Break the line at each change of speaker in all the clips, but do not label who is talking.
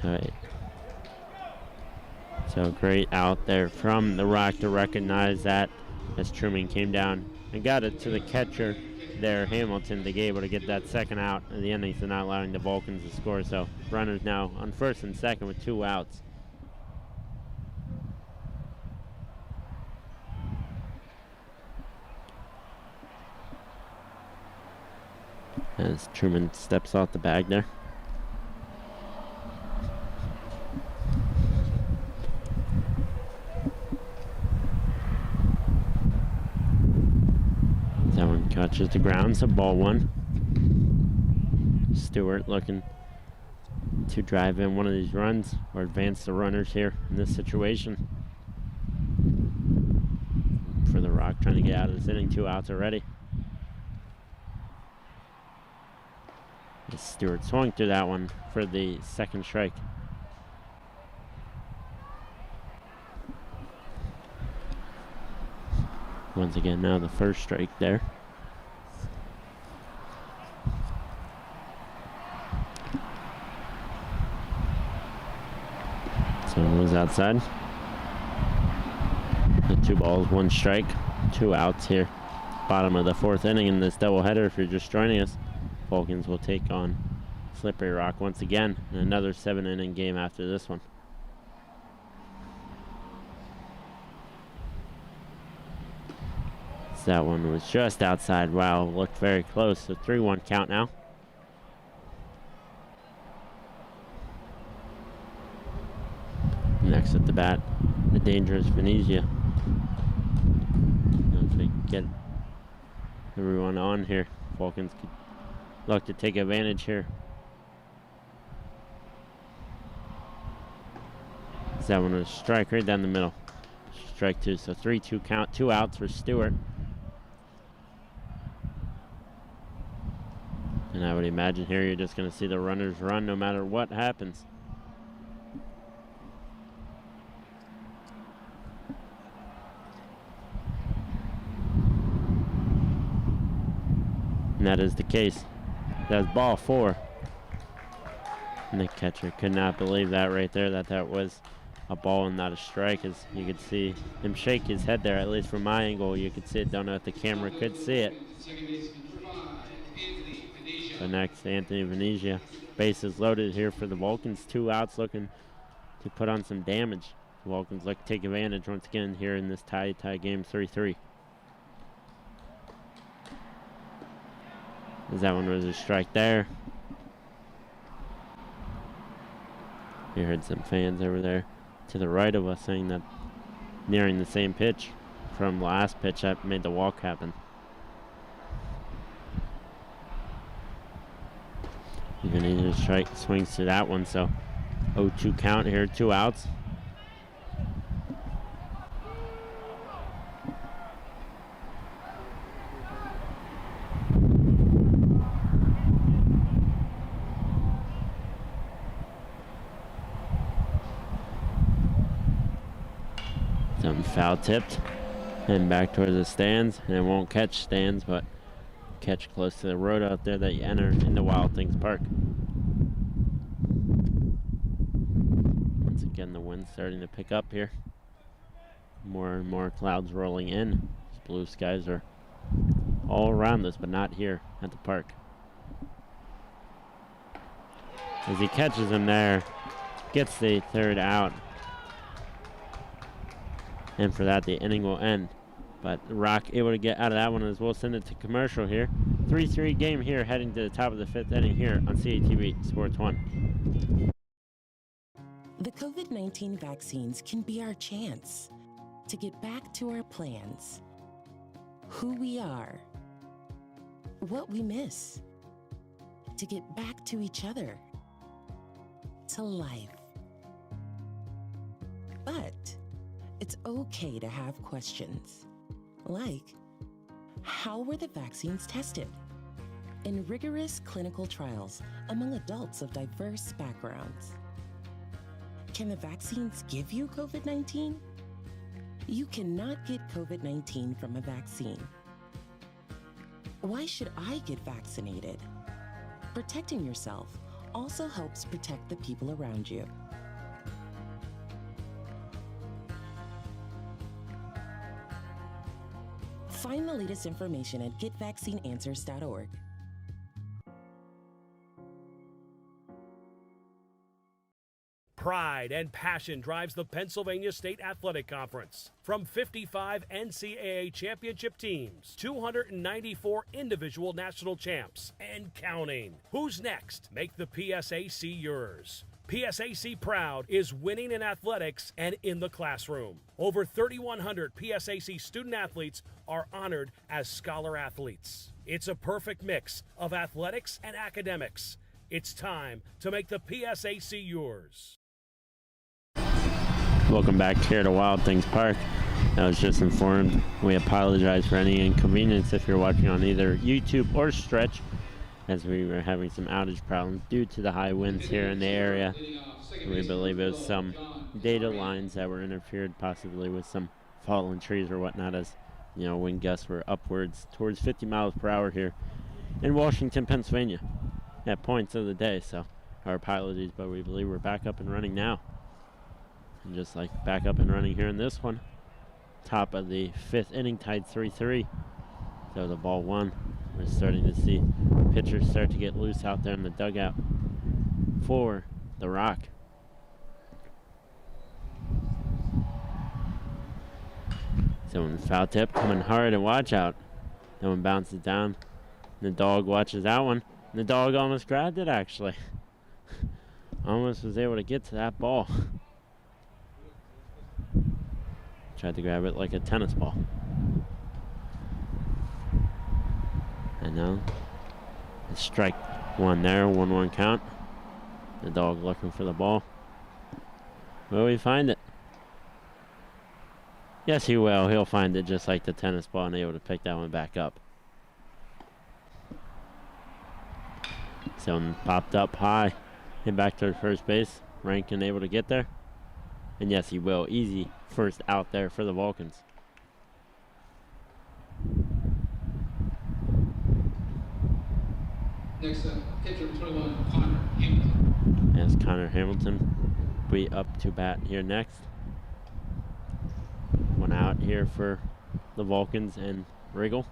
Right. So great out there from the Rock to recognize that as Truman came down and got it to the catcher there, Hamilton, to be able to get that second out in the innings and not allowing the Vulcans to score. So runners now on first and second with 2 outs. As Truman steps off the bag there. That one catches the ground, so ball 1. Stewart looking to drive in one of these runs or advance the runners here in this situation. For the Rock trying to get out of this inning, 2 outs already. As Stewart swung through that one for the second strike. Once again, now the first strike there. So it was outside. The 2 balls, 1 strike, 2 outs here. Bottom of the 4th inning in this doubleheader. If you're just joining us, Vulcans will take on Slippery Rock once again in another 7-inning game after this one. That one was just outside. Wow, looked very close. So 3-1 count now. Next at the bat, the dangerous Venezia. As we get everyone on here, Vulcans could look to take advantage here. That one was a strike right down the middle. Strike 2, so 3-2 count, 2 outs for Stewart. And I would imagine here you're just going to see the runners run no matter what happens. And that is the case. That's ball 4. And the catcher could not believe that right there, that was a ball and not a strike. As you could see him shake his head there, at least from my angle, you could see it. Don't know if the camera could see it. But next, Anthony Venezia. Bases loaded here for the Vulcans. 2 outs, looking to put on some damage. The Vulcans look to take advantage once again here in this tie game, 3-3. As that one was a strike there. You heard some fans over there to the right of us saying that nearing the same pitch from last pitch that made the walk happen. Venezia strike swings to that one, so 0-2 count here, 2 outs. Something foul tipped and back towards the stands, and it won't catch stands, but catch close to the road out there that you enter into Wild Things Park. Once again, the wind's starting to pick up here. More and more clouds rolling in. These blue skies are all around us, but not here at the park. As he catches him there, gets the 3rd out. And for that, the inning will end. But Rock able to get out of that one as we'll send it to commercial here. 3-3 game here, heading to the top of the 5th inning here on CATV Sports 1.
The COVID-19 vaccines can be our chance to get back to our plans, who we are, what we miss, to get back to each other, to life. But it's okay to have questions, like, how were the vaccines tested? In rigorous clinical trials among adults of diverse backgrounds. Can the vaccines give you COVID-19? You cannot get COVID-19 from a vaccine. Why should I get vaccinated? Protecting yourself also helps protect the people around you. Find the latest information at getvaccineanswers.org.
Pride and passion drives the Pennsylvania State Athletic Conference. From 55 NCAA championship teams, 294 individual national champs, and counting. Who's next? Make the PSAC yours. PSAC Proud is winning in athletics and in the classroom. Over 3,100 PSAC student athletes are honored as scholar athletes. It's a perfect mix of athletics and academics. It's time to make the PSAC yours.
Welcome back here to Wild Things Park. I was just informed. We apologize for any inconvenience if you're watching on either YouTube or Stretch, as we were having some outage problems due to the high winds here in the area. We believe it was some data lines that were interfered, possibly with some fallen trees or whatnot, as you know, wind gusts were upwards towards 50 miles per hour here in Washington, Pennsylvania at points of the day. So our apologies, but we believe we're back up and running now. And just like back up and running here in this one, top of the 5th inning, tied 3-3. So the ball one. We're starting to see pitchers start to get loose out there in the dugout for the Rock. So when foul tip coming hard, and watch out. That one bounces down. The dog watches that one. And the dog almost grabbed it, actually. Almost was able to get to that ball. Tried to grab it like a tennis ball. And now, strike one there, 1-1 count. The dog looking for the ball. Will he find it? Yes, he will. He'll find it just like the tennis ball and able to pick that one back up. Someone popped up high, hit back to first base. Rankin able to get there. And yes, he will. Easy first out there for the Vulcans.
Next up, pitcher 21, Connor Hamilton.
As Connor Hamilton be up to bat here next. One out here for the Vulcans and Riggle.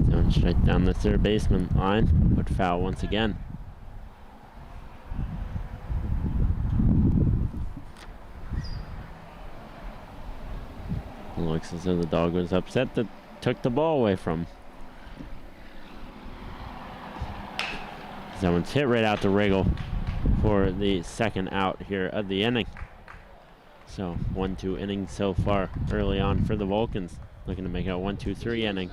Going straight down the third baseman line, but foul once again. Looks as though the dog was upset that took the ball away from him. That one's hit right out to Riggle for the second out here of the inning. So 1-2 inning so far early on for the Vulcans. Looking to make a 1-2-3 inning.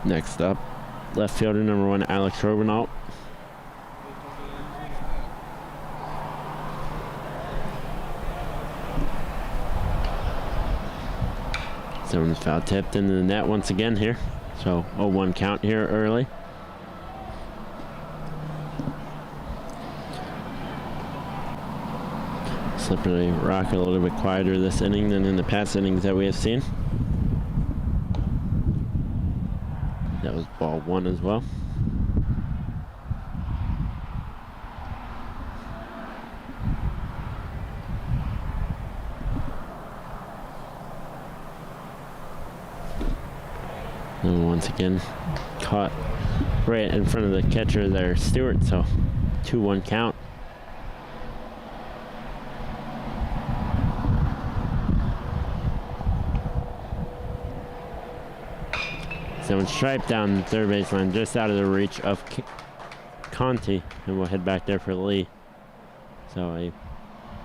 Next up, left fielder number 1, Alex Robinault. Someone's foul tipped into the net once again here. So 0-1 count here early. Slippery Rock a little bit quieter this inning than in the past innings that we have seen. That was ball one as well. And once again, caught right in front of the catcher there, Stewart. So 2-1 count. So it's striped down the third baseline, just out of the reach of Conti, and we'll head back there for Lee. So a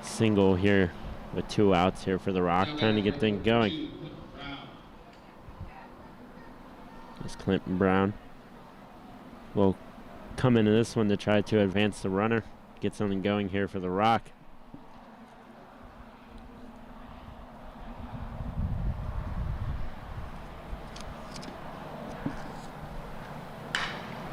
single here with 2 outs here for the Rock, trying to get things going. As Clinton Brown will come into this one to try to advance the runner, get something going here for the Rock.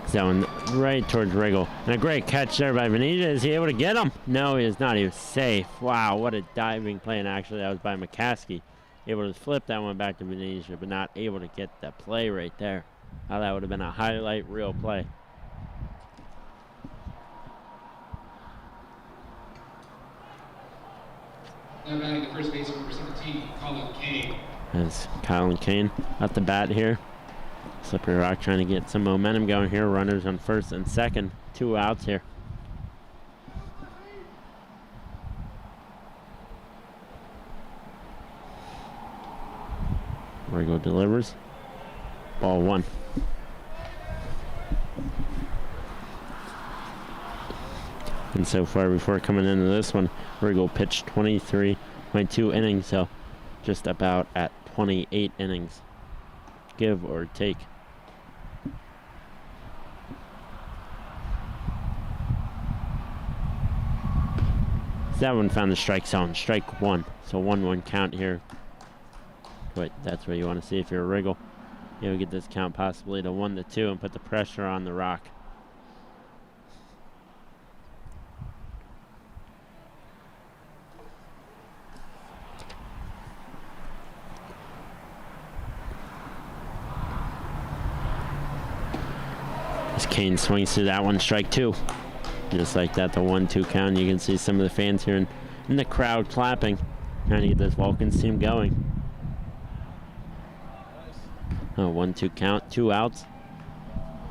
Zone right towards Riggle. And a great catch there by Venetia. Is he able to get him? No, he is not. He was safe. Wow, what a diving play. And actually, that was by McCaskey. Able to flip that one back to Venetia, but not able to get the play right there. Now that would have been a highlight reel play.
Now batting the first base, number 17, Colin Kane.
As Colin Kane at the bat here. Slippery Rock trying to get some momentum going here. Runners on first and second. 2 outs here. Riggle delivers. Ball 1. And so far before coming into this one, Riggle pitched 23.2 innings, so just about at 28 innings, give or take. That one found the strike zone, strike 1. So 1-1 count here. But that's what you want to see if you're a Riggle. You'll get this count possibly to 1-2 and put the pressure on the Rock. As Kane swings through that one, strike 2. Just like that, the 1-2 count. You can see some of the fans here in the crowd clapping, trying to get this Vulcans team going. 1-2 count, 2 outs.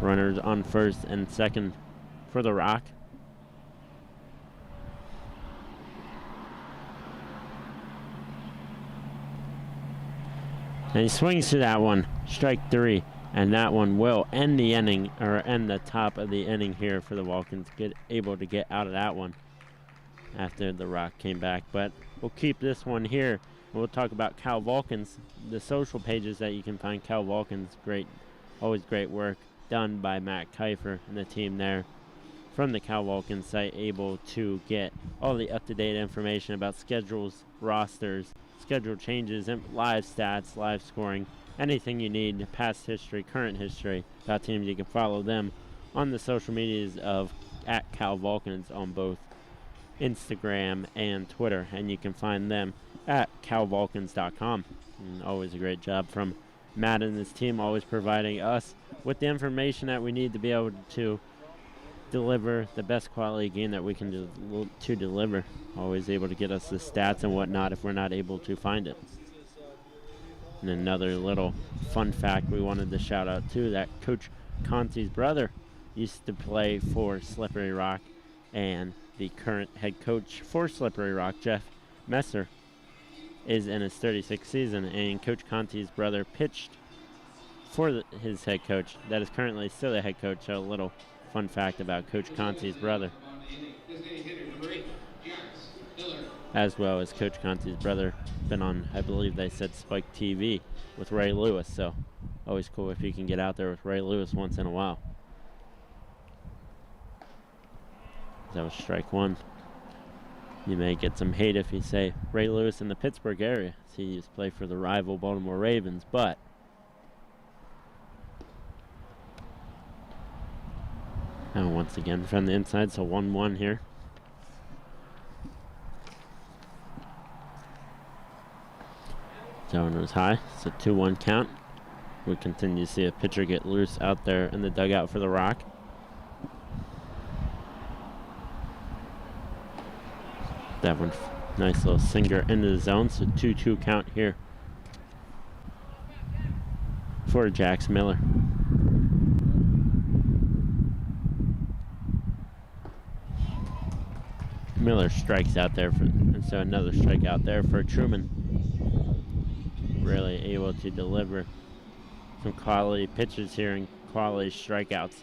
Runners on first and second for the Rock. And he swings to that one, strike 3. And that one will end the inning, or end the top of the inning here for the Vulcans. Able to get out of that one after the Rock came back. But we'll keep this one here. We'll talk about Cal Vulcans, the social pages that you can find Cal Vulcans. Great, always great work done by Matt Kiefer and the team there from the Cal Vulcans site, able to get all the up-to-date information about schedules, rosters, schedule changes, and live stats, live scoring, anything you need, past history, current history about teams. You can follow them on the social medias of @Cal Vulcans on both Instagram and Twitter, and you can find them at calvulcans.com. And always a great job from Matt and his team, always providing us with the information that we need to be able to deliver the best quality game that we can deliver. Always able to get us the stats and whatnot if we're not able to find it. And another little fun fact we wanted to shout out too, that Coach Conti's brother used to play for Slippery Rock, and the current head coach for Slippery Rock, Jeff Messer, is in his 36th season, and Coach Conti's brother pitched for his head coach that is currently still the head coach. So a little fun fact about Coach Conti's brother, as well as Coach Conti's brother been on, I believe they said, Spike TV with Ray Lewis. So always cool if you can get out there with Ray Lewis once in a while. That was strike 1. You may get some hate if you say Ray Lewis in the Pittsburgh area. He used to play for the rival Baltimore Ravens, but now once again from the inside, so 1-1 here. Zone was high, so 2-1 count. We continue to see a pitcher get loose out there in the dugout for the Rock. That one, nice little sinker into the zone, so 2-2 count here for Jax Miller. Miller strikes out there, and so another strike out there for Truman. Really able to deliver some quality pitches here and quality strikeouts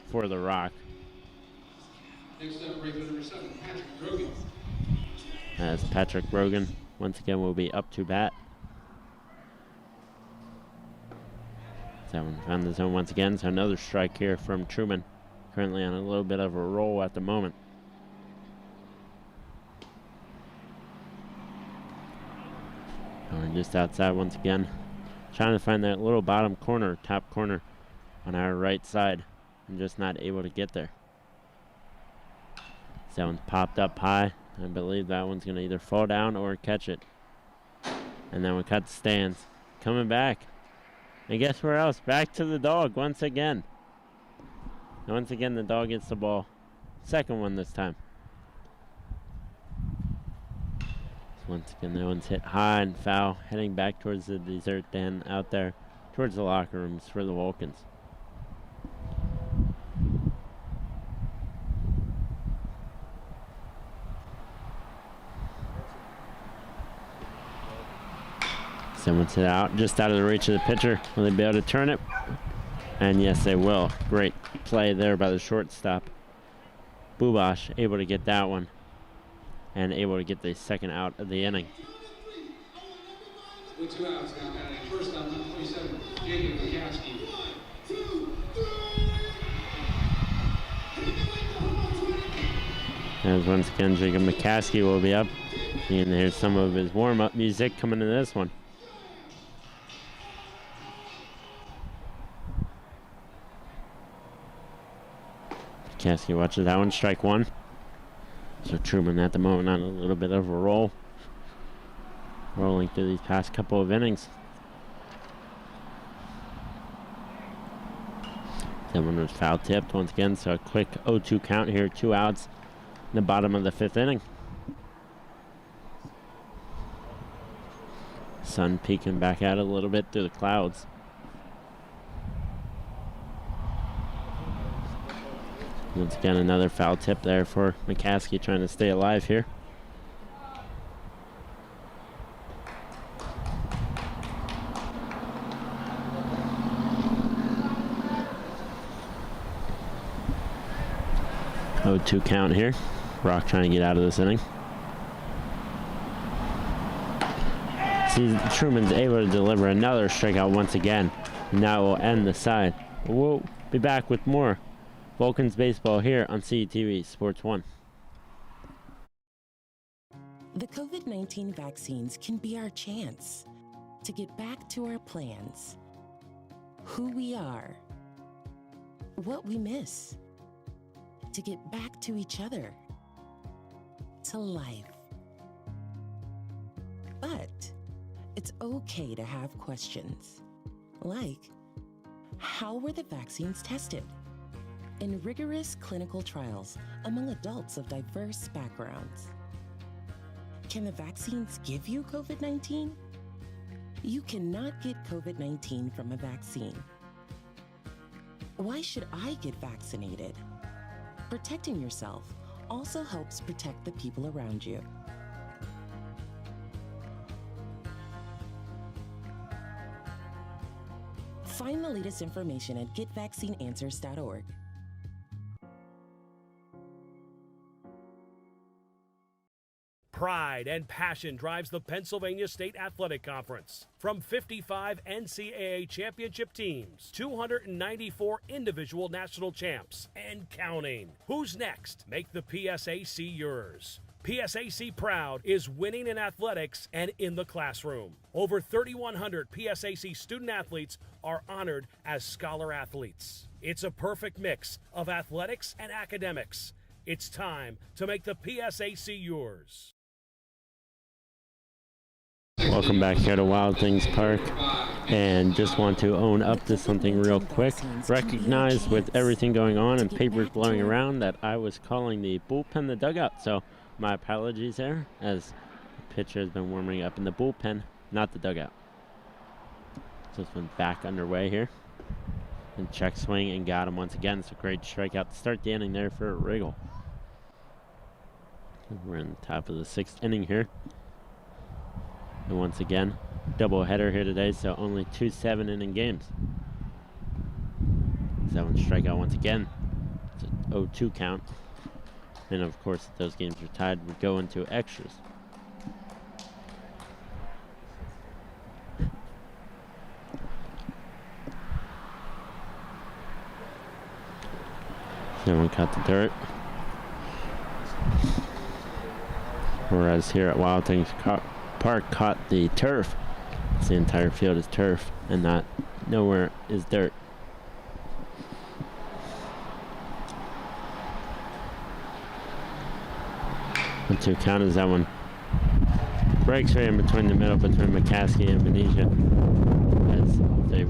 for the Rock.
Next up, regular number 7, Patrick Grogan.
As Patrick Grogan once again will be up to bat. That one found the zone once again, so another strike here from Truman. Currently on a little bit of a roll at the moment. Just outside once again. Trying to find that little bottom corner, top corner on our right side. and just not able to get there. That one's popped up high. I believe that one's going to either fall down or catch it. And then we cut the stands. Coming back. And guess where else? Back to the dog once again. And once again, the dog gets the ball. Second one this time. Once again, that one's hit high and foul. Heading back towards the dessert den out there. Towards the locker rooms for the Vulcans. Someone's hit out, just out of the reach of the pitcher. Will they be able to turn it? And yes, they will. Great play there by the shortstop. Bubash able to get that one. And able to get the second out of the inning.
With 2 outs now, batting first on 27, Jacob McCaskey.
As once again, Jacob McCaskey will be up. And here's some of his warm-up music coming to this one. McCaskey watches that one, strike one. So Truman at the moment on a little bit of a roll. Rolling through these past couple of innings. That one was foul tipped once again, so a quick 0-2 count here, 2 outs in the bottom of the 5th inning. Sun peeking back out a little bit through the clouds. Once again, another foul tip there for McCaskey trying to stay alive here. Oh, 2 count here. Rock trying to get out of this inning. See, Truman's able to deliver another strikeout once again. And that will end the side. We'll be back with more Vulcan's baseball here on CTV Sports 1.
The COVID-19 vaccines can be our chance to get back to our plans, who we are, what we miss, to get back to each other, to life. But it's okay to have questions, like, how were the vaccines tested? In rigorous clinical trials among adults of diverse backgrounds. Can the vaccines give you COVID-19? You cannot get COVID-19 from a vaccine. Why should I get vaccinated? Protecting yourself also helps protect the people around you. Find the latest information at getvaccineanswers.org.
Pride and passion drives the Pennsylvania State Athletic Conference. From 55 NCAA championship teams, 294 individual national champs, and counting. Who's next? Make the PSAC yours. PSAC Proud is winning in athletics and in the classroom. Over 3,100 PSAC student athletes are honored as scholar athletes. It's a perfect mix of athletics and academics. It's time to make the PSAC yours.
Welcome back here to Wild Things Park, and just want to own up to something real quick. Recognize with everything going on and papers blowing around that I was calling the bullpen the dugout, so my apologies there, as the pitcher has been warming up in the bullpen, not the dugout. So this one's back underway here, and check swing and got him once again. So great strikeout to start the inning there for Riggle. We're in the top of the 6th inning here. And once again, double header here today, so only 2 7-inning games. 7 strikeout once again. It's an 0-2 count. And of course, if those games are tied, we go into extras. Someone cut the dirt. Whereas here at Wild Things Park caught the turf. The entire field is turf and not nowhere is dirt. 1-2 count as that one breaks right in between the middle between McCaskey and Benicia. As they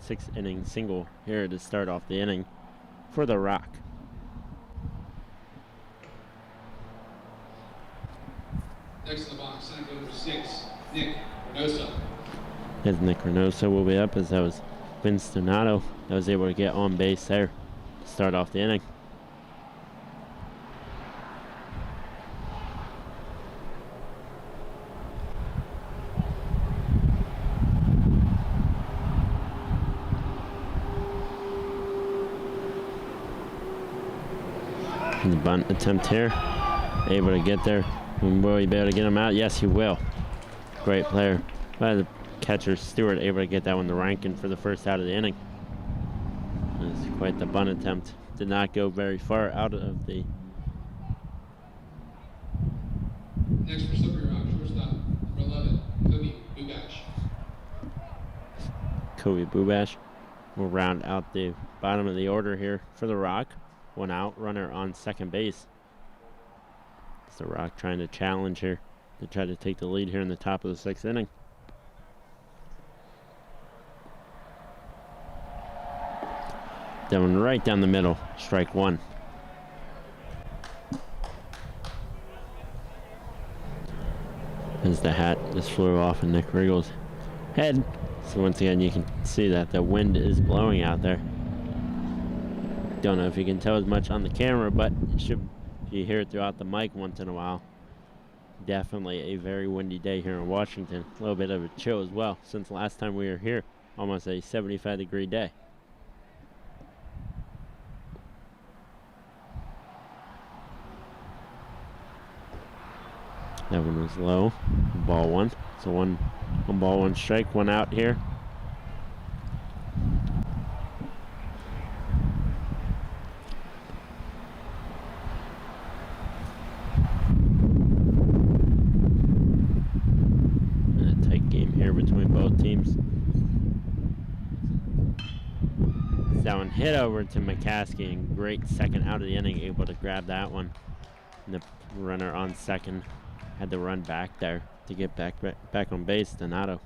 6th inning single here to start off the inning for the Rock.
Next in the box, sign number 6, Nick Reynoso.
As Nick Reynoso will be up, as that was Vince Donato that was able to get on base there to start off the inning. And the bunt attempt here, able to get there. Will he be able to get him out? Yes, he will. Great player by the catcher Stewart, able to get that one to Rankin for the first out of the inning. It's quite the bunt attempt. Did not go very far out of the.
Next for Slippery Rock, shortstop, number 11, Kobe Bubash.
Kobe Bubash will round out the bottom of the order here for the Rock. 1 out, runner on second base. It's the Rock trying to challenge here to try to take the lead here in the top of the 6th inning. That one right down the middle, strike 1. As the hat just flew off in Nick Riggle's head. So once again, you can see that the wind is blowing out there. Don't know if you can tell as much on the camera, but you hear it throughout the mic once in a while. Definitely a very windy day here in Washington. A little bit of a chill as well since last time we were here. Almost a 75-degree day. That one was low. Ball 1. So one ball, 1 strike, 1 out here. Between both teams. That one hit over to McCaskey, and great second out of the inning, able to grab that one. And the runner on second had to run back there to get back on base. Donato.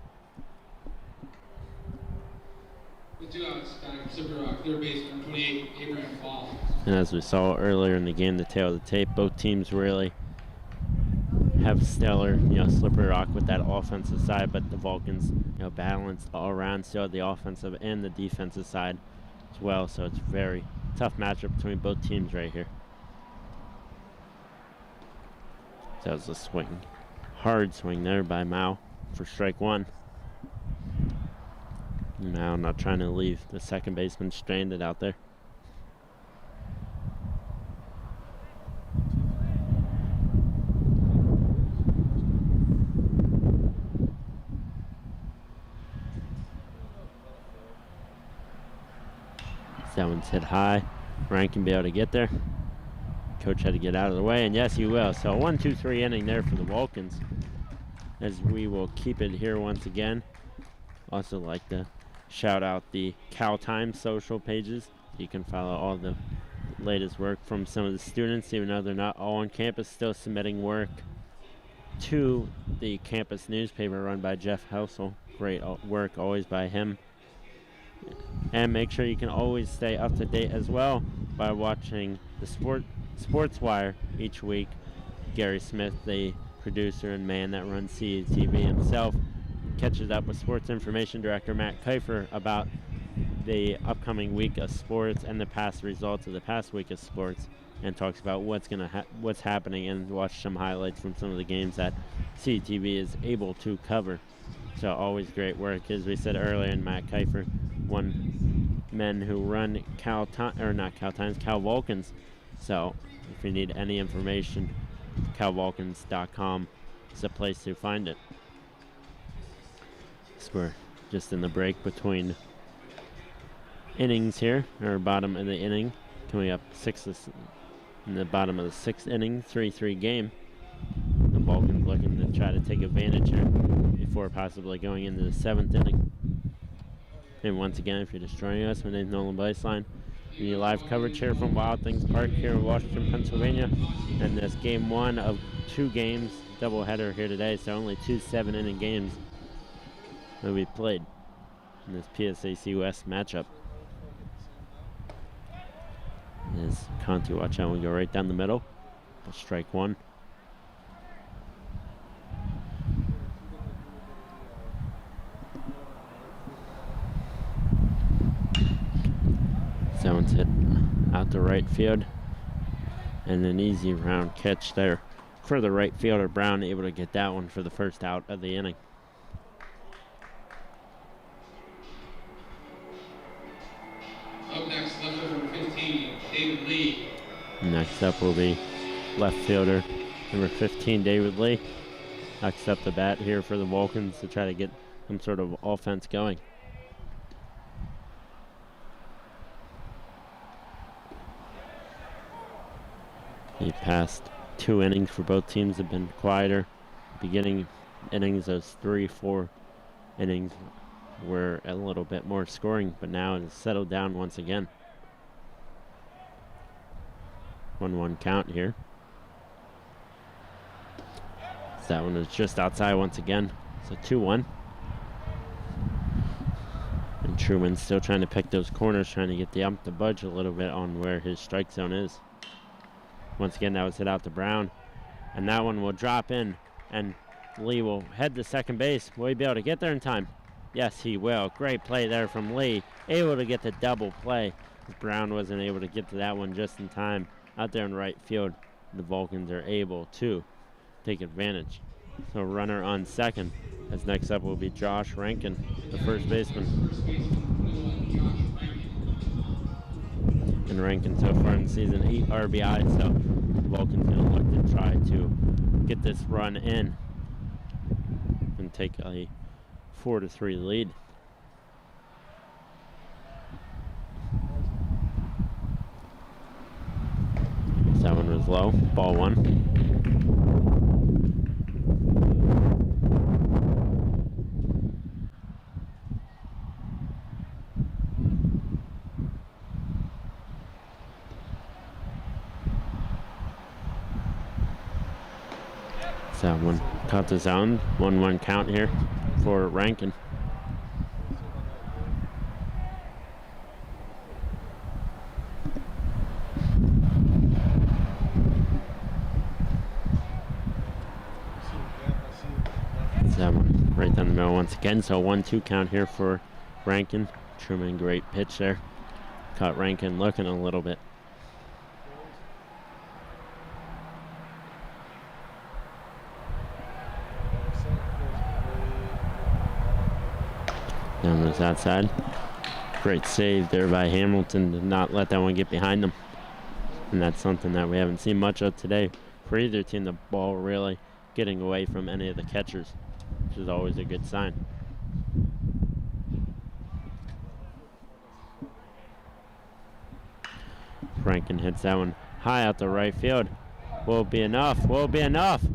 With 2 outs, batting for Slippery Rock, third base, number 28, Abraham Fall.
And as we saw earlier in the game, the tail of the tape, both teams really have stellar, Slippery Rock with that offensive side, but the Vulcans, balanced all around, still the offensive and the defensive side as well. So it's a very tough matchup between both teams right here. That was a swing, hard swing there by Mao for strike 1. Mao not trying to leave the second baseman stranded out there. That one's hit high. Ryan can be able to get there. Coach had to get out of the way, and yes, he will. So 1-2-3 inning there for the Vulcans, as we will keep it here once again. Also like to shout out the Cal Times social pages. You can follow all the latest work from some of the students, even though they're not all on campus, still submitting work to the campus newspaper run by Jeff Helsel. Great work always by him. And make sure you can always stay up to date as well by watching the Sports Wire each week. Gary Smith, the producer and man that runs CTV himself, catches up with sports information director Matt Kiefer about the upcoming week of sports and the past results of the past week of sports, and talks about what's happening, and watch some highlights from some of the games that CTV is able to cover. So always great work, as we said earlier. And Matt Kiefer, one men who run Cal Vulcans. So if you need any information, calvulcans.com is the place to find it. So we're just in the break between innings here, or bottom of the inning, coming up in the bottom of the 6th inning, 3-3 game. The Vulcans looking to try to take advantage here before possibly going into the 7th inning. And once again, if you're just joining us, my name is Nolan Beislein. the live coverage here from Wild Things Park here in Washington, Pennsylvania. And this game 1 of 2 games, doubleheader here today, so only 2 7-inning games that we played in this PSAC West matchup. As Conti, watch out, we go right down the middle. Strike 1. That one's hit out to right field. And an easy round catch there for the right fielder. Brown able to get that one for the first out of the inning.
Up next, left fielder number 15, David Lee.
Next up will be left fielder number 15, David Lee. Next up the bat here for the Vulcans to try to get some sort of offense going. The past 2 innings for both teams have been quieter. Beginning innings, those 3-4 innings were a little bit more scoring, but now it has settled down once again. 1-1 count here. That one is just outside once again. So 2-1. And Truman's still trying to pick those corners, trying to get the ump to budge a little bit on where his strike zone is. Once again, that was hit out to Brown. And that one will drop in, and Lee will head to second base. Will he be able to get there in time? Yes, he will. Great play there from Lee. Able to get the double play. Brown wasn't able to get to that one just in time. Out there in right field, the Vulcans are able to take advantage. So runner on second, as next up will be Josh Rankin, the first baseman. And Rankin so far in the season, 8 RBI, so the Vulcans going to look to try to get this run in and take a 4-3 lead. That one was low, ball 1. That one caught the zone. 1-1 count here for Rankin. That one right down the middle once again. So 1-2 count here for Rankin. Truman, great pitch there. Caught Rankin looking a little bit. Down was outside. Great save there by Hamilton to not let that one get behind them. And that's something that we haven't seen much of today for either team. The ball really getting away from any of the catchers, which is always a good sign. Rankin hits that one high out the right field. Will it be enough? Will it be enough?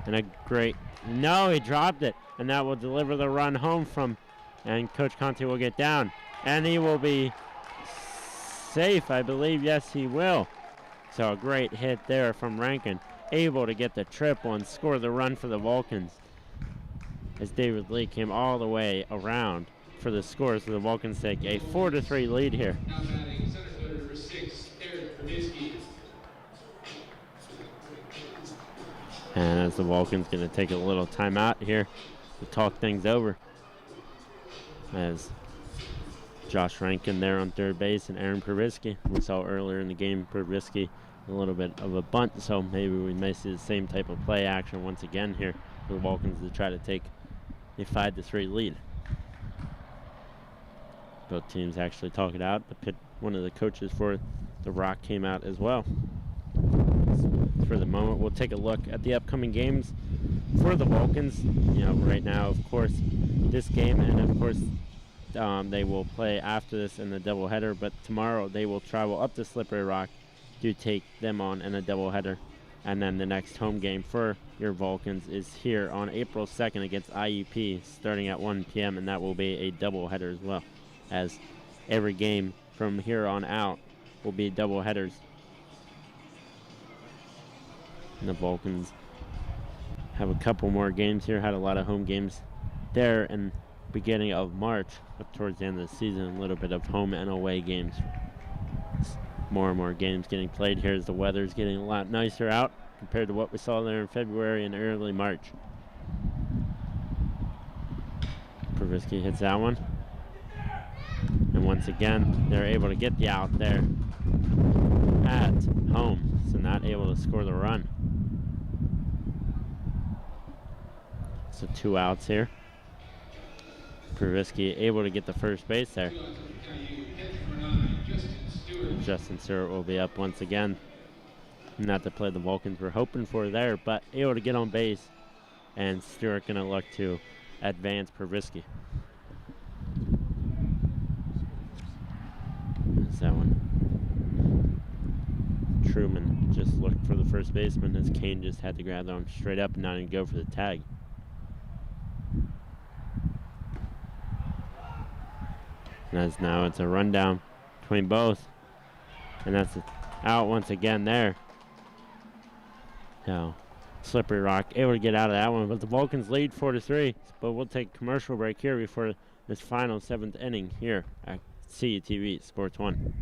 And a great, no, he dropped it. And that will deliver the run home from, and Coach Conti will get down. And he will be safe, I believe. Yes, he will. So a great hit there from Rankin. Able to get the triple and score the run for the Vulcans. As David Lee came all the way around for the score, so the Vulcans take a 4-3 lead here.
Now batting center fielder number 6, Eric Trubisky.
And as the Vulcans going to take a little timeout here to talk things over. As Josh Rankin there on third base and Aaron Trubisky. We saw earlier in the game Trubisky a little bit of a bunt, so maybe we may see the same type of play action once again here for the Vulcans to try to take a 5-3 lead. Both teams actually talk it out. One of the coaches for the Rock came out as well. For the moment, we'll take a look at the upcoming games for the Vulcans. You know, right now, of course, this game, and of course, they will play after this in the doubleheader. But tomorrow, they will travel up to Slippery Rock to take them on in a doubleheader. And then the next home game for your Vulcans is here on April 2nd against IUP, starting at 1 p.m. And that will be a doubleheader as well, as every game from here on out will be double headers. And the Vulcans have a couple more games here. Had a lot of home games there in beginning of March, but towards the end of the season, a little bit of home and away games. More and more games getting played here as the weather's getting a lot nicer out compared to what we saw there in February and early March. Provisky hits that one. And once again, they're able to get the out there at home, so not able to score the run. So 2 outs here. Provisky able to get the first base there. Justin Stewart will be up once again. Not the play the Vulcans were hoping for there, but able to get on base. And Stewart going to look to advance Provisky. That's that one. Truman just looked for the first baseman as Kane just had to grab that one straight up and not even go for the tag. And as now it's a rundown between both. And that's out once again there. Now, Slippery Rock able to get out of that one, but the Vulcans lead 4-3. But we'll take a commercial break here before this final 7th inning here at CETV Sports 1.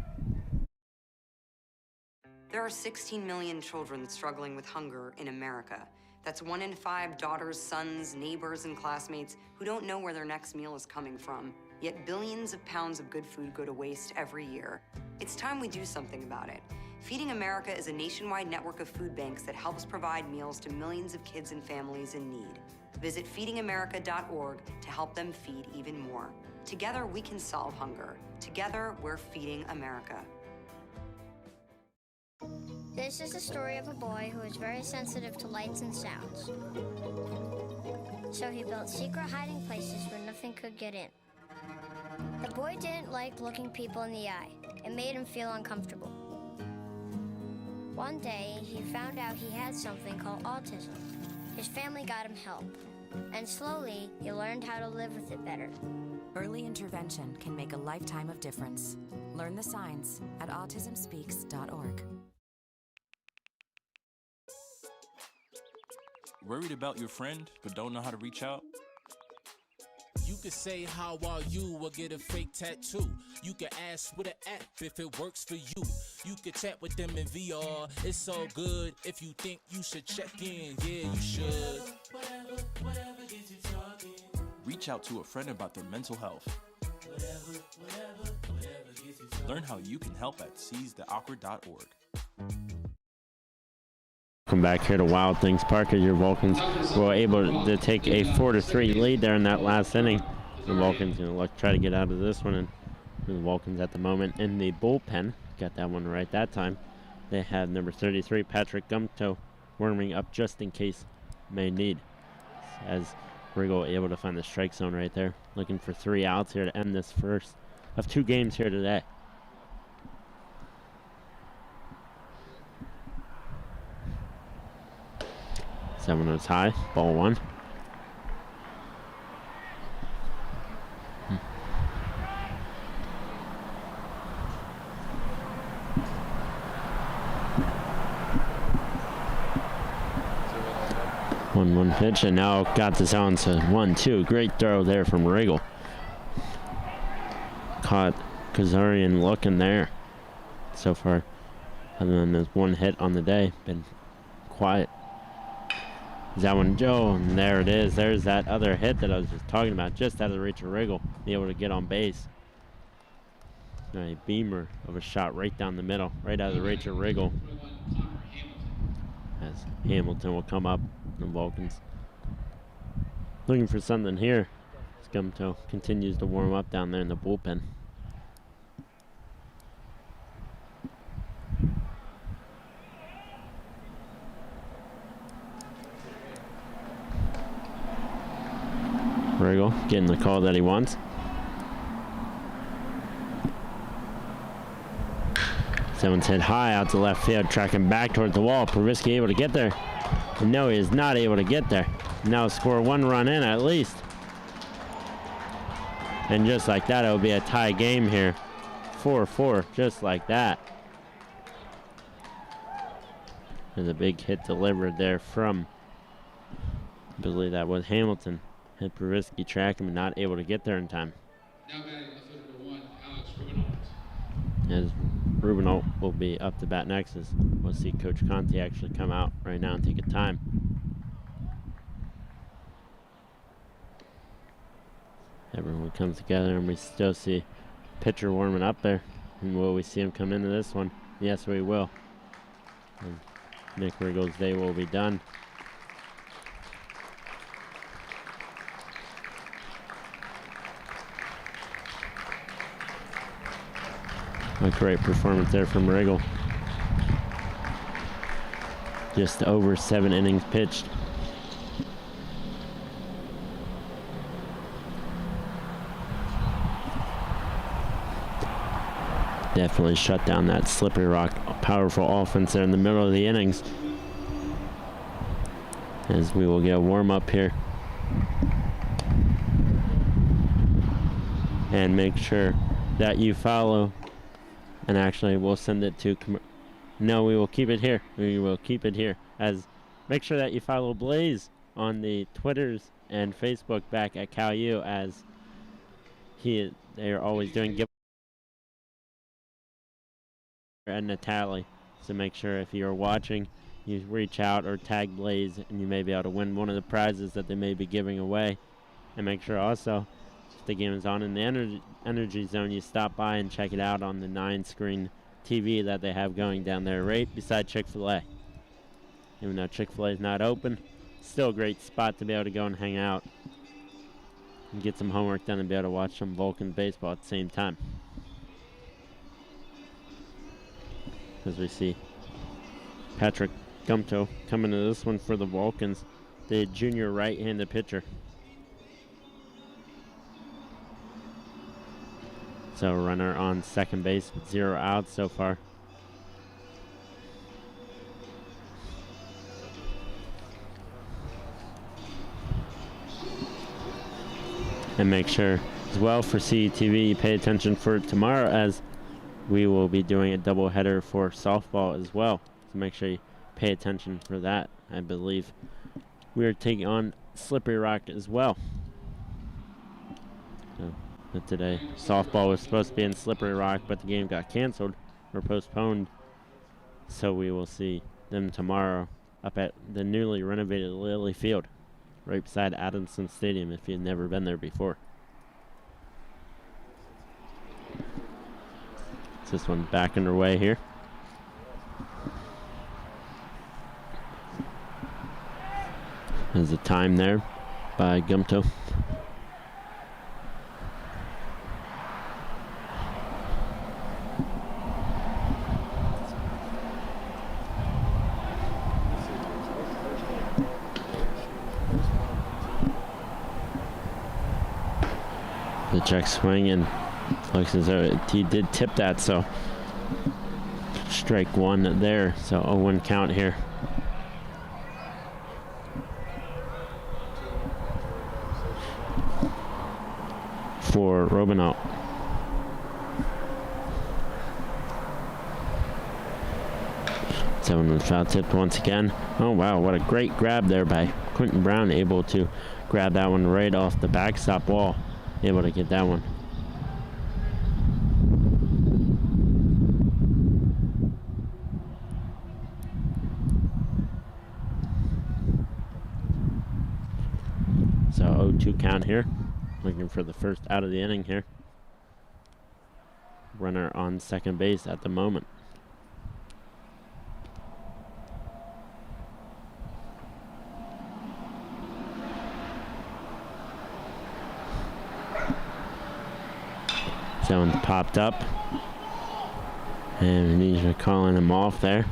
There are 16 million children struggling with hunger in America. That's 1 in 5 daughters, sons, neighbors, and classmates who don't know where their next meal is coming from. Yet billions of pounds of good food go to waste every year. It's time we do something about it. Feeding America is a nationwide network of food banks that helps provide meals to millions of kids and families in need. Visit feedingamerica.org to help them feed even more. Together, we can solve hunger. Together, we're feeding America.
This is the story of a boy who is very sensitive to lights and sounds. So he built secret hiding places where nothing could get in. The boy didn't like looking people in the eye. It made him feel uncomfortable. One day, he found out he had something called autism. His family got him help, and slowly, he learned how to live with it better.
Early intervention can make a lifetime of difference. Learn the signs at autismspeaks.org.
Worried about your friend, but don't know how to reach out?
You could say, how are you, or get a fake tattoo. You can ask with an app if it works for you. You could chat with them in VR, it's so good. If you think you should check in, yeah, you should. Whatever gets you talking.
Reach out to a friend about their mental health.
Whatever gets you talking.
Learn how you can help at seizetheawkward.org.
Welcome back here to Wild Things Park as your Vulcans were able to take a 4-3 lead there in that last inning. The Vulcans going to look try to get out of this one, and the Vulcans at the moment in the bullpen got that one right that time. They have number 33 Patrick Gumto warming up just in case may need, as Riggle able to find the strike zone right there, looking for 3 outs here to end this first of 2 games here today. Seven is high, ball 1. One pitch, and now got this on to 1-2. Great throw there from Riggle. Caught Kazarian looking there. So far, other than this one hit on the day, been quiet. Is that one Joe? And there it is. There's that other hit that I was just talking about, just out of the reach of Riggle, be able to get on base. A beamer of a shot right down the middle, right out of the reach of Riggle. As Hamilton will come up, the Vulcans looking for something here. Gumto continues to warm up down there in the bullpen. Riggle getting the call that he wants. Someone's hit high out to left field, tracking back towards the wall. Provisky able to get there. No, he is not able to get there. Now score 1 run in at least. And just like that, it will be a tie game here. 4-4, just like that. There's a big hit delivered there from, I believe that was Hamilton. Hit Provisky, track him, not able to get there in time.
Now batting left fielder number 1, Alex Rubinault.
As Rubinault will be up to bat next, as we'll see Coach Conti actually come out right now and take a time. Everyone comes together, and we still see pitcher warming up there. And will we see him come into this one? Yes, we will. And Nick Riggle's day will be done. A great performance there from Riggle. Just over 7 innings pitched. Definitely shut down that Slippery Rock powerful offense there in the middle of the innings. As we will get a warm up here. And make sure that you follow. And actually, we'll send it to... No, we will keep it here. We will keep it here. As make sure that you follow Blaze on the Twitters and Facebook back at Cal U, as they are always doing giveaways and Natalie. So make sure if you're watching, you reach out or tag Blaze, and you may be able to win one of the prizes that they may be giving away. And make sure also, if the game is on in the energy zone, you stop by and check it out on the 9-screen TV that they have going down there right beside Chick-fil-A. Even though Chick-fil-A is not open, still a great spot to be able to go and hang out and get some homework done and be able to watch some Vulcan baseball at the same time. As we see Patrick Gumto coming to this one for the Vulcans, the junior right-handed pitcher. So runner on second base with 0 outs so far. And make sure as well for CETV you pay attention for tomorrow, as we will be doing a doubleheader for softball as well. So make sure you pay attention for that. I believe we are taking on Slippery Rock as well. So, but today, softball was supposed to be in Slippery Rock, but the game got canceled or postponed. So we will see them tomorrow up at the newly renovated Lilly Field, right beside Adamson Stadium if you've never been there before. This one back underway here. There's a time there by Gumto. The check swing, and looks as though he did tip that, so strike one there. So 0-1 count here. For Robinault. So foul tipped once again. Oh wow, what a great grab there by Quentin Brown, able to grab that one right off the backstop wall. Able to get that one. So 0-2 count here. Looking for the first out of the inning here. Runner on second base at the moment. Zone popped up. And Venetia calling him off there.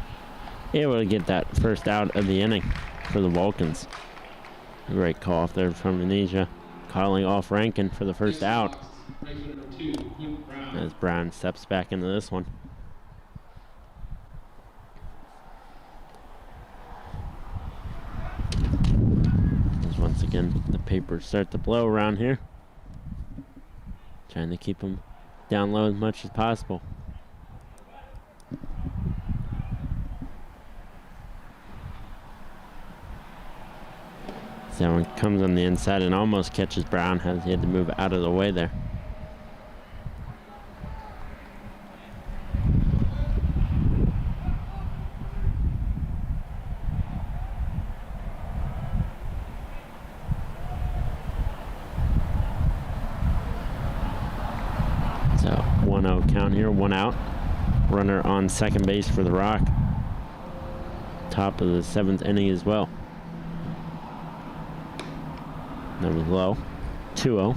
Able to get that first out of the inning for the Vulcans. A great call off there from Venetia, calling off Rankin for the first out. As Brown steps back into this one. As once again, the papers start to blow around here. Trying to keep them down low as much as possible. So that one comes on the inside and almost catches Brown as he had to move out of the way there. So 1-0 count here, 1 out. Runner on second base for the Rock. Top of the 7th inning as well. That was low. 2-0.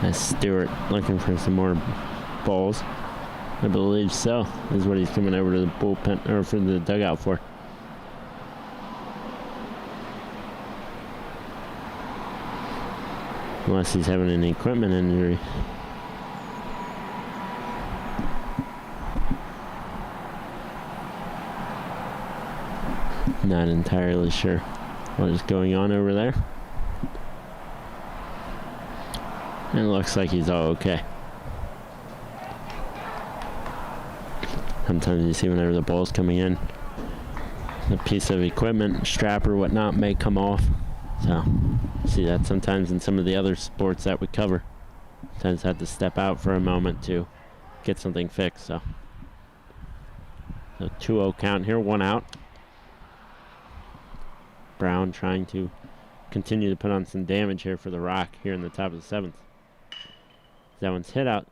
That's Stewart looking for some more balls. I believe so. Is what he's coming over to the bullpen or for the dugout for. Unless he's having an equipment injury. Not entirely sure what is going on over there. And it looks like he's all okay. Sometimes you see whenever the ball's coming in, a piece of equipment, strap or whatnot may come off. So, see that sometimes in some of the other sports that we cover. Sometimes have to step out for a moment to get something fixed. So 2-0 count here, 1 out. Brown trying to continue to put on some damage here for the Rock here in the top of the 7th. That one's hit out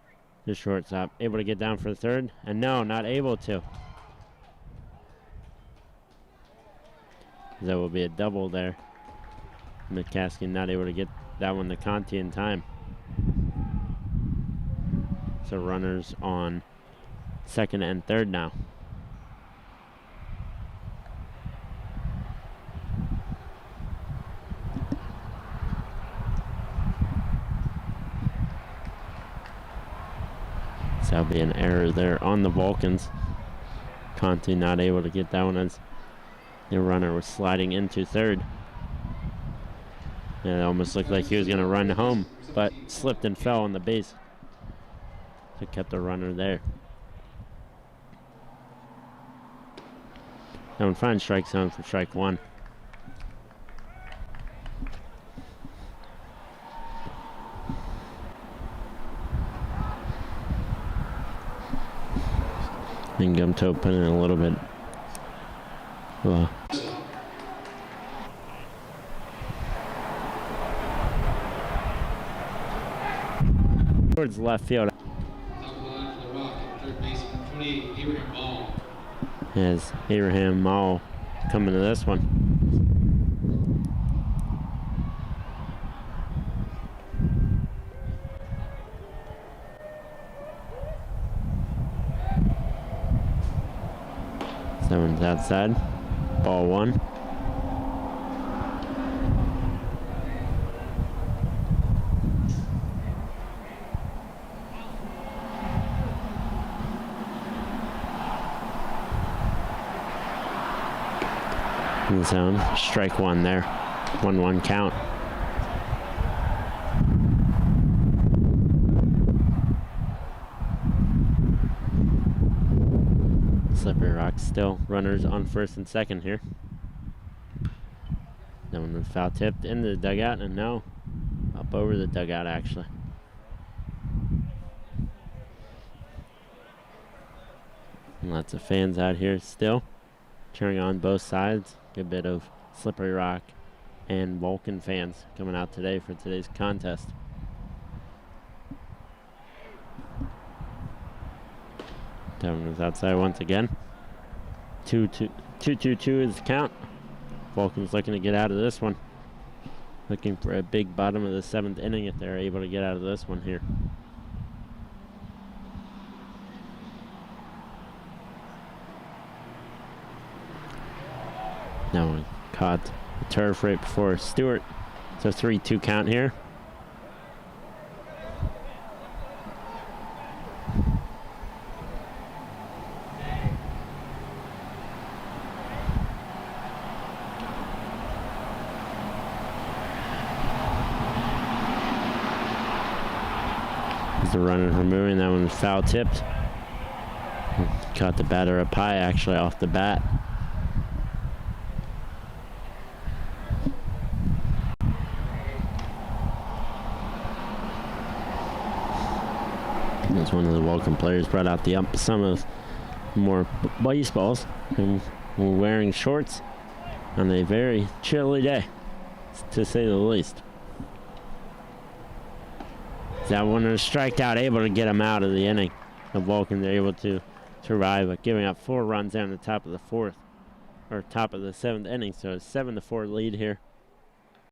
the shortstop. Able to get down for the third, and no, not able to. That will be a double there. McCaskey not able to get that one to Conti in time. So runners on second and third now. So that'll be an error there on the Vulcans. Conti not able to get that one as the runner was sliding into third. And it almost looked like he was going to run home, but slipped and fell on the base. So kept the runner there. That one finds strike zone for strike 1. And Gumto put in a little bit. Well. Towards left field.
Top of the line for the Rock, third baseman, 28, Abraham Mall.
As Abraham Mall coming to this one. That one's outside. Ball 1. In the zone. Strike 1 there. 1-1 count. Slippery Rock still runners on first and second here. That one was foul tipped into the dugout, and no, up over the dugout actually. And lots of fans out here still cheering on both sides. Good bit of Slippery Rock and Vulcan fans coming out today for today's contest. That one was outside once again. 2-2 is the count. Vulcan's looking to get out of this one. Looking for a big bottom of the 7th inning if they're able to get out of this one here. That one caught the turf right before Stewart. So 3-2 count here. as the runner removing. That one was foul tipped. Caught the batter up high actually off the bat. As one of the Vulcan players brought out the some of more baseballs and were wearing shorts on a very chilly day, to say the least. That one was striked out, able to get him out of the inning. The Vulcan, they're able to survive, but giving up 4 runs there in the top of the 4th, or top of the 7th inning. So a 7-4 lead here